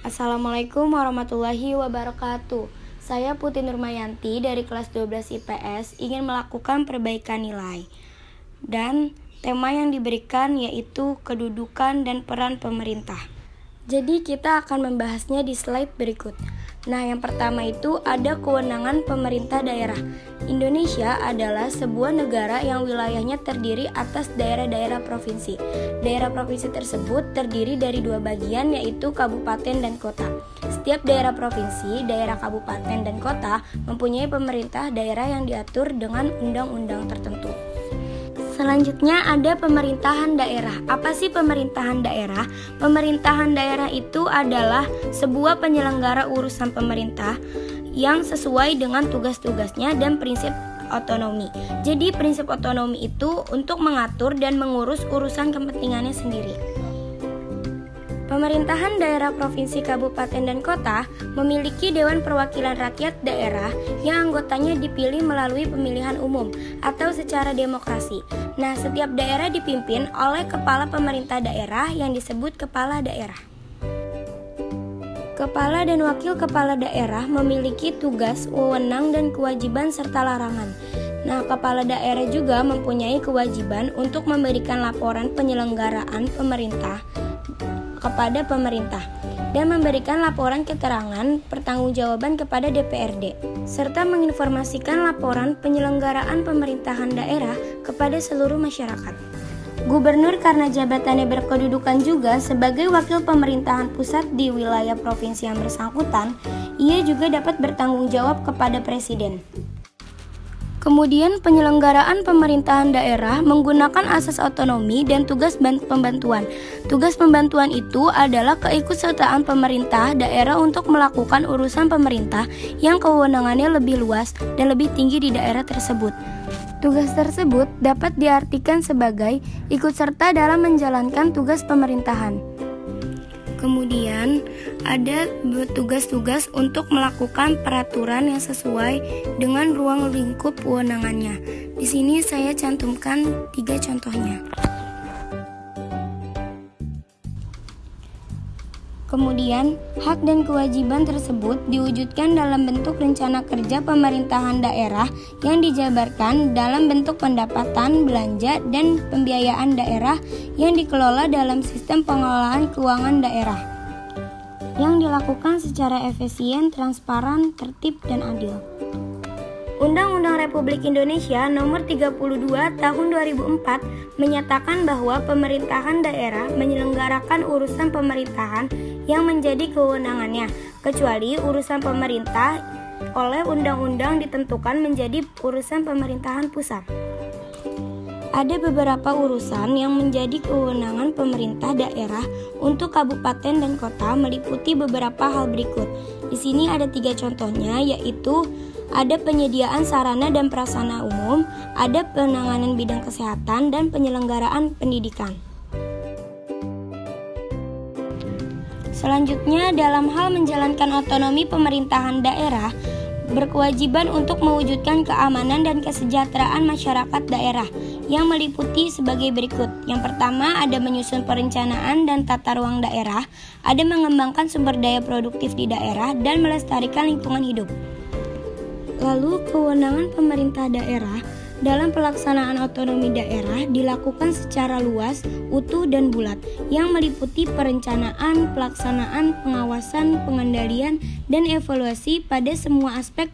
Assalamualaikum warahmatullahi wabarakatuh. Saya Putri Nurmayanti dari kelas 12 IPS ingin melakukan perbaikan nilai. Dan tema yang diberikan yaitu kedudukan dan peran pemerintah. Jadi kita akan membahasnya di slide berikut. Nah, yang pertama itu ada kewenangan pemerintah daerah. Indonesia adalah sebuah negara yang wilayahnya terdiri atas daerah-daerah provinsi. Daerah provinsi tersebut terdiri dari dua bagian, yaitu kabupaten dan kota. Setiap daerah provinsi, daerah kabupaten dan kota mempunyai pemerintah daerah yang diatur dengan undang-undang tertentu. Selanjutnya ada pemerintahan daerah. Apa sih pemerintahan daerah? Pemerintahan daerah itu adalah sebuah penyelenggara urusan pemerintah yang sesuai dengan tugas-tugasnya dan prinsip otonomi. Jadi prinsip otonomi itu untuk mengatur dan mengurus urusan kepentingannya sendiri. Pemerintahan daerah provinsi, kabupaten, dan kota memiliki Dewan Perwakilan Rakyat Daerah yang anggotanya dipilih melalui pemilihan umum atau secara demokrasi. Nah, setiap daerah dipimpin oleh kepala pemerintah daerah yang disebut kepala daerah. Kepala dan wakil kepala daerah memiliki tugas, wewenang, dan kewajiban serta larangan. Nah, kepala daerah juga mempunyai kewajiban untuk memberikan laporan penyelenggaraan pemerintah kepada pemerintah dan memberikan laporan keterangan pertanggungjawaban kepada DPRD serta menginformasikan laporan penyelenggaraan pemerintahan daerah kepada seluruh masyarakat. Gubernur karena jabatannya berkedudukan juga sebagai wakil pemerintahan pusat di wilayah provinsi yang bersangkutan, ia juga dapat bertanggung jawab kepada presiden. Kemudian penyelenggaraan pemerintahan daerah menggunakan asas otonomi dan tugas pembantuan. Tugas pembantuan itu adalah keikutsertaan pemerintah daerah untuk melakukan urusan pemerintah yang kewenangannya lebih luas dan lebih tinggi di daerah tersebut. Tugas tersebut dapat diartikan sebagai ikut serta dalam menjalankan tugas pemerintahan. Kemudian ada tugas-tugas untuk melakukan peraturan yang sesuai dengan ruang lingkup kewenangannya. Di sini saya cantumkan 3 contohnya. Kemudian, hak dan kewajiban tersebut diwujudkan dalam bentuk rencana kerja pemerintahan daerah yang dijabarkan dalam bentuk pendapatan, belanja, dan pembiayaan daerah yang dikelola dalam sistem pengelolaan keuangan daerah yang dilakukan secara efisien, transparan, tertib, dan adil. Undang-Undang Republik Indonesia Nomor 32 Tahun 2004 menyatakan bahwa pemerintahan daerah menyelenggarakan urusan pemerintahan yang menjadi kewenangannya, kecuali urusan pemerintah oleh undang-undang ditentukan menjadi urusan pemerintahan pusat. Ada beberapa urusan yang menjadi kewenangan pemerintah daerah untuk kabupaten dan kota meliputi beberapa hal berikut. Di sini ada 3 contohnya, yaitu ada penyediaan sarana dan prasarana umum, ada penanganan bidang kesehatan, dan penyelenggaraan pendidikan. Selanjutnya, dalam hal menjalankan otonomi pemerintahan daerah, berkewajiban untuk mewujudkan keamanan dan kesejahteraan masyarakat daerah yang meliputi sebagai berikut. Yang pertama, ada menyusun perencanaan dan tata ruang daerah, ada mengembangkan sumber daya produktif di daerah, dan melestarikan lingkungan hidup. Lalu, kewenangan pemerintah daerah dalam pelaksanaan otonomi daerah dilakukan secara luas, utuh, dan bulat, yang meliputi perencanaan, pelaksanaan, pengawasan, pengendalian, dan evaluasi pada semua aspek